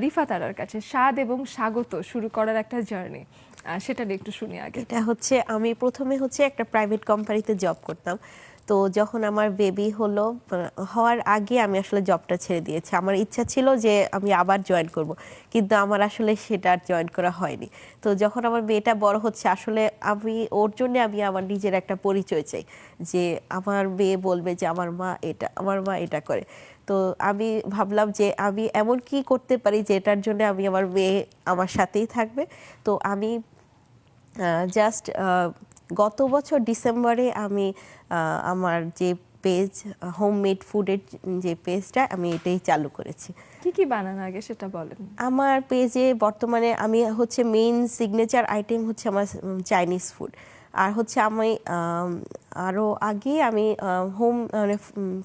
রিফাত আরার কাছে স্বাদ এবং স্বাগত শুরু করার একটা জার্নি, সেটা নিয়ে একটু শুনি আগে। এটা হচ্ছে আমি প্রথমে হচ্ছে একটা প্রাইভেট কোম্পানিতে জব করতাম। তো যখন আমার বেবি হলো, হওয়ার আগে আমি আসলে জবটা ছেড়ে দিয়েছি। আমার ইচ্ছা ছিল যে আমি আবার জয়েন করব, কিন্তু আমার আসলে সেটা আর জয়েন করা হয়নি। তো যখন আমার মেয়েটা বড় হচ্ছে, আসলে আমি ওর জন্য আমি আমার নিজের একটা পরিচয় চাই, যে আমার মেয়ে বলবে যে আমার মা এটা, আমার মা এটা করে। তো আমি ভাবলাম যে আমি এমন কি করতে পারি যেটার জন্য আমি আমার মেয়ে আমার সাথেই থাকবে। তো আমি জাস্ট গত বছর ডিসেম্বরে আমি আমার যে পেজ, হোমমেড ফুডের যে পেজটা, আমি এটাই চালু করেছি। কি কি বানান আগে সেটা বলেন। আমার পেজে বর্তমানে আমি হচ্ছে মেইন সিগনেচার আইটেম হচ্ছে আমার চাইনিজ ফুড। আর হচ্ছে আমি আরও আগে আমি হোম মানে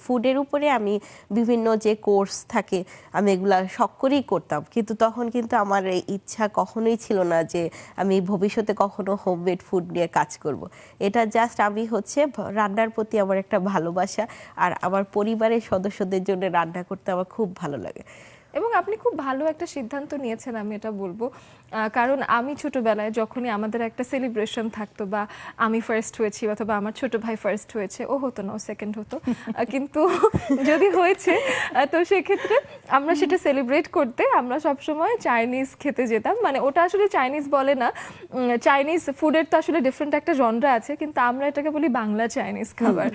ফুডের উপরে আমি বিভিন্ন যে কোর্স থাকে আমি এগুলা শখ করেই করতাম, কিন্তু তখন কিন্তু আমার এই ইচ্ছা কখনোই ছিল না যে আমি ভবিষ্যতে কখনো হোমমেড ফুড নিয়ে কাজ করব। এটা জাস্ট আমি হচ্ছে রান্নার প্রতি আমার একটা ভালোবাসা, আর আমার পরিবারের সদস্যদের জন্য রান্না করতে আমার খুব ভালো লাগে। এবং আপনি খুব ভালো একটা সিদ্ধান্ত নিয়েছেন, আমি এটা বলবো। কারণ আমি ছোটবেলায় যখনই আমাদের একটা সেলিব্রেশন থাকতো, বা আমি ফার্স্ট হয়েছি অথবা আমার ছোট ভাই ফার্স্ট হয়েছে, ও হতো না, ও সেকেন্ড হতো, কিন্তু যদি হয়েছে তো সেক্ষেত্রে আমরা সেটা সেলিব্রেট করতে আমরা সবসময় চাইনিজ খেতে যেতাম। মানে ওটা আসলে চাইনিজ বলে না, চাইনিজ ফুডের তো আসলে ডিফারেন্ট একটা জনরা আছে, কিন্তু আমরা এটাকে বলি বাংলা চাইনিজ খাবার।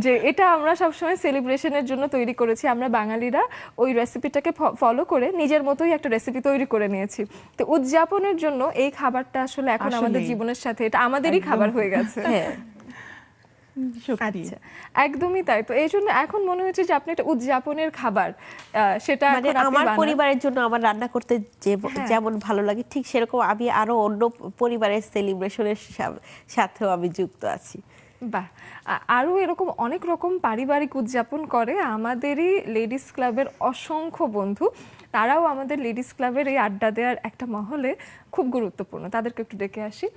যে এটা আমরা সবসময় সেলিব্রেশনের জন্য তৈরি করেছি। আমরা বাঙালিরা ওই রেসিপিটাকে ফলো করে নিজের মতোই একটা রেসিপি তৈরি করে নিয়েছি। তো উদযাপনের জন্য এই খাবারটা আসলে এখন আমাদের জীবনের সাথে এটা আমাদেরই খাবার হয়ে গেছে। হ্যাঁ, আচ্ছা, একদমই তাই। তো এই জন্য এখন মনে হচ্ছে যে আপনি একটা উদযাপনের খাবার, সেটা মানে এখন আপনি আমার বানান। পরিবারের জন্য আমার রান্না করতে যেমন ভালো লাগে, ঠিক সেরকম আমি আরো অন্য পরিবারের সেলিব্রেশনের সাথেও আমি যুক্ত আছি। বাহ, আরও এরকম অনেক রকম পারিবারিক উদযাপন করে আমাদেরই লেডিস ক্লাবের অসংখ্য বন্ধু। তারাও আমাদের লেডিস ক্লাবের এই আড্ডা দেওয়ার একটা মহলে খুব গুরুত্বপূর্ণ। তাদেরকে একটু ডেকে আসি।